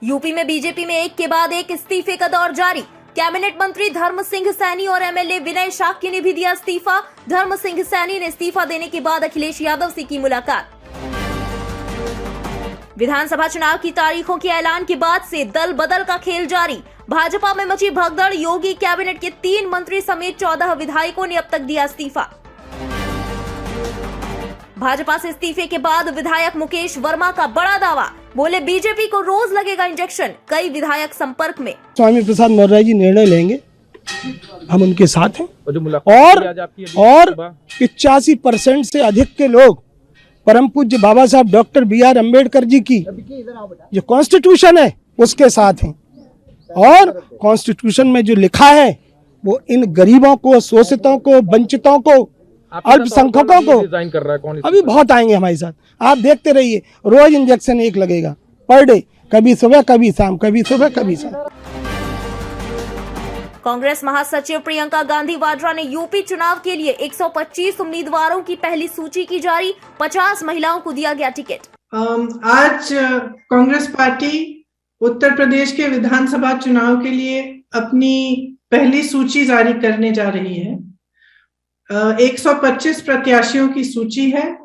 UP में BJP में एक के बाद एक इस्तीफे का दौर जारी। कैबिनेट मंत्री धर्म सिंह सैनी और एमएलए विनय शाक्य ने भी दिया इस्तीफा। धर्म सिंह सैनी ने इस्तीफा देने के बाद अखिलेश यादव से की मुलाकात। विधानसभा चुनाव की तारीखों के ऐलान के बाद से दल बदल का खेल जारी। भाजपा में मची भगदड़। योगी कैबिनेट के 3 मंत्री समेत 14 विधायकों ने अब तक दिया इस्तीफा। भाजपा से इस्तीफे के बाद विधायक मुकेश वर्मा का बड़ा दावा, बोले बीजेपी को रोज लगेगा इंजेक्शन। कई विधायक संपर्क में। स्वामी प्रसाद मौर्य जी निर्णय लेंगे, हम उनके साथ हैं। और 85% से अधिक के लोग परम पूज्य बाबा साहब डॉक्टर BR अम्बेडकर जी की जो कॉन्स्टिट्यूशन है उसके साथ हैं। और कॉन्स्टिट्यूशन में जो लिखा है वो इन गरीबों को, शोषितों को, वंचितों को, अल्पसंख्यकों को कर रहा है कौन? अभी बहुत आएंगे हमारे साथ। आप देखते रहिए, रोज इंजेक्शन एक लगेगा पर डे, कभी सुबह कभी शाम, कभी सुबह कभी शाम। कांग्रेस महासचिव प्रियंका गांधी वाड्रा ने यूपी चुनाव के लिए 125 उम्मीदवारों की पहली सूची की जारी। 50 महिलाओं को दिया गया टिकट। आज कांग्रेस पार्टी उत्तर प्रदेश के विधानसभा चुनाव के लिए अपनी पहली सूची जारी करने जा रही है। 125 प्रत्याशियों की सूची है,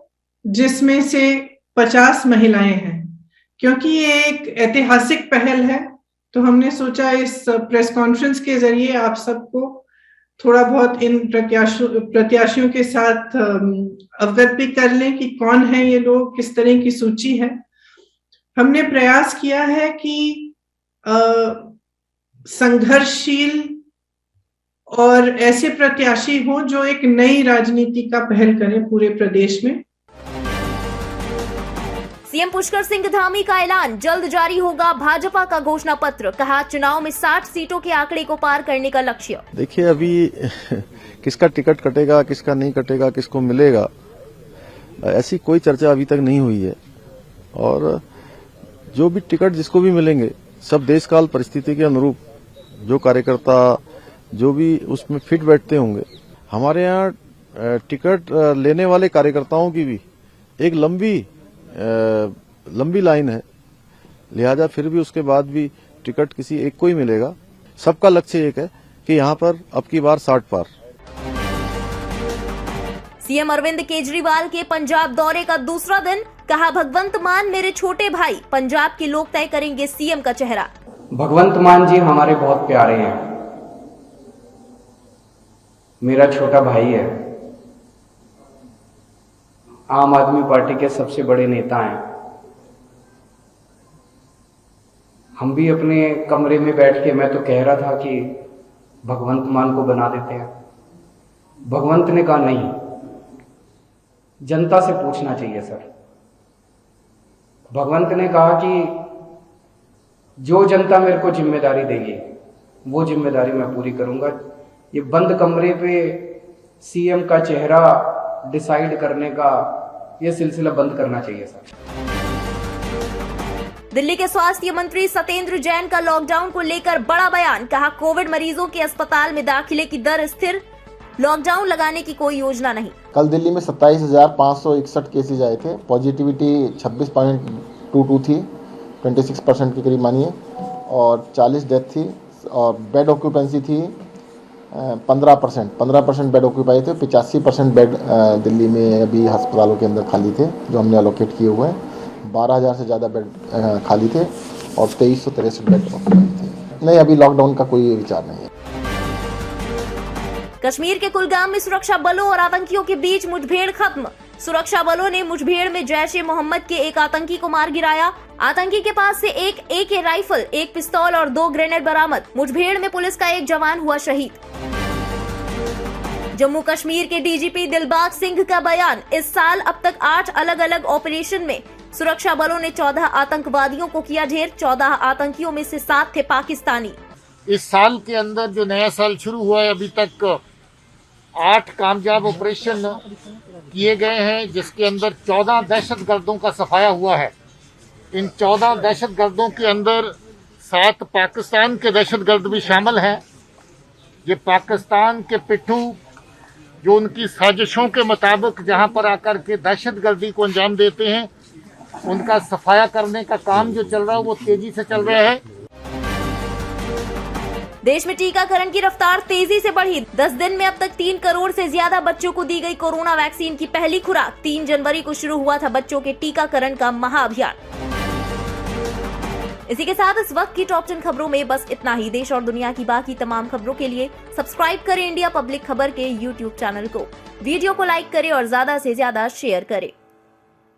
जिसमें से 50 महिलाएं हैं। क्योंकि ये एक ऐतिहासिक पहल है, तो हमने सोचा इस प्रेस कॉन्फ्रेंस के जरिए आप सबको थोड़ा बहुत इन प्रत्याशियों के साथ अवगत भी कर लें कि कौन है ये लोग, किस तरह की सूची है। हमने प्रयास किया है कि संघर्षशील और ऐसे प्रत्याशी हों जो एक नई राजनीति का पहल करें पूरे प्रदेश में। सीएम पुष्कर सिंह धामी का ऐलान, जल्द जारी होगा भाजपा का घोषणा पत्र। कहा चुनाव में 60 सीटों के आंकड़े को पार करने का लक्ष्य। देखिए अभी किसका टिकट कटेगा, किसका नहीं कटेगा, किसको मिलेगा, ऐसी कोई चर्चा अभी तक नहीं हुई है। और जो भी टिकट जिसको भी मिलेंगे, सब देश काल परिस्थिति के अनुरूप जो कार्यकर्ता जो भी उसमें फिट बैठते होंगे। हमारे यहाँ टिकट लेने वाले कार्यकर्ताओं की भी एक लंबी लाइन है, लिहाजा फिर भी उसके बाद भी टिकट किसी एक को ही मिलेगा। सबका लक्ष्य एक है कि यहाँ पर अब की बार 60 पार। सीएम अरविंद केजरीवाल के पंजाब दौरे का दूसरा दिन। कहा भगवंत मान मेरे छोटे भाई, पंजाब के लोग तय करेंगे सीएम का चेहरा। भगवंत मान जी हमारे बहुत प्यारे हैं, मेरा छोटा भाई है, आम आदमी पार्टी के सबसे बड़े नेता हैं। हम भी अपने कमरे में बैठ के मैं तो कह रहा था कि भगवंत मान को बना देते हैं। भगवंत ने कहा नहीं, जनता से पूछना चाहिए सर। भगवंत ने कहा कि जो जनता मेरे को जिम्मेदारी देगी वो जिम्मेदारी मैं पूरी करूंगा। ये बंद कमरे पे सीएम का चेहरा डिसाइड करने का ये सिलसिला बंद करना चाहिए सर। दिल्ली के स्वास्थ्य मंत्री सत्येंद्र जैन का लॉकडाउन को लेकर बड़ा बयान। कहा कोविड मरीजों के अस्पताल में दाखिले की दर स्थिर, लॉकडाउन लगाने की कोई योजना नहीं। कल दिल्ली में 27,561 केसेज आए थे। पॉजिटिविटी 26.22 थी, 26% के करीब मानिए, और 40 डेथ थी। और बेड ऑक्यूपेंसी थी 15% बेड ऑक्यूपाई थे। 85% बेड दिल्ली में अभी अस्पतालों के अंदर खाली थे जो हमने एलोकेट किए हुए हैं। 12,000 से ज़्यादा बेड खाली थे और 2363 बेड ऑक्यूपाई थे। नहीं, अभी लॉकडाउन का कोई विचार नहीं है। कश्मीर के कुलगाम में सुरक्षा बलों और आतंकियों के बीच मुठभेड़ खत्म। सुरक्षा बलों ने मुठभेड़ में जैश-ए-मोहम्मद के एक आतंकी को मार गिराया। आतंकी के पास से एक AK राइफल, एक पिस्तौल और 2 ग्रेनेड बरामद। मुठभेड़ में पुलिस का एक जवान हुआ शहीद। जम्मू कश्मीर के DGP दिलबाग सिंह का बयान। इस साल अब तक 8 अलग अलग ऑपरेशन में सुरक्षा बलों ने 14 आतंकवादियों को किया ढेर। 14 आतंकियों में से 7 थे पाकिस्तानी। इस साल के अंदर जो नया साल शुरू हुआ है, अभी तक 8 कामयाब ऑपरेशन किए गए हैं, जिसके अंदर 14 दहशतगर्दों का सफाया हुआ है। इन 14 दहशतगर्दों के अंदर 7 पाकिस्तान के दहशतगर्द भी शामिल हैं। ये पाकिस्तान के पिट्ठू जो उनकी साजिशों के मुताबिक जहां पर आकर के दहशतगर्दी को अंजाम देते हैं, उनका सफाया करने का काम जो चल रहा है वो तेजी से चल रहा है। देश में टीकाकरण की रफ्तार तेजी से बढ़ी। 10 दिन में अब तक 3 करोड़ से ज्यादा बच्चों को दी गई कोरोना वैक्सीन की पहली खुराक। 3 जनवरी को शुरू हुआ था बच्चों के टीकाकरण का महाअभियान। इसी के साथ इस वक्त की टॉप 10 खबरों में बस इतना ही। देश और दुनिया की बाकी तमाम खबरों के लिए सब्सक्राइब करें इंडिया पब्लिक खबर के YouTube चैनल को। वीडियो को लाइक करें और ज्यादा से ज्यादा शेयर करें।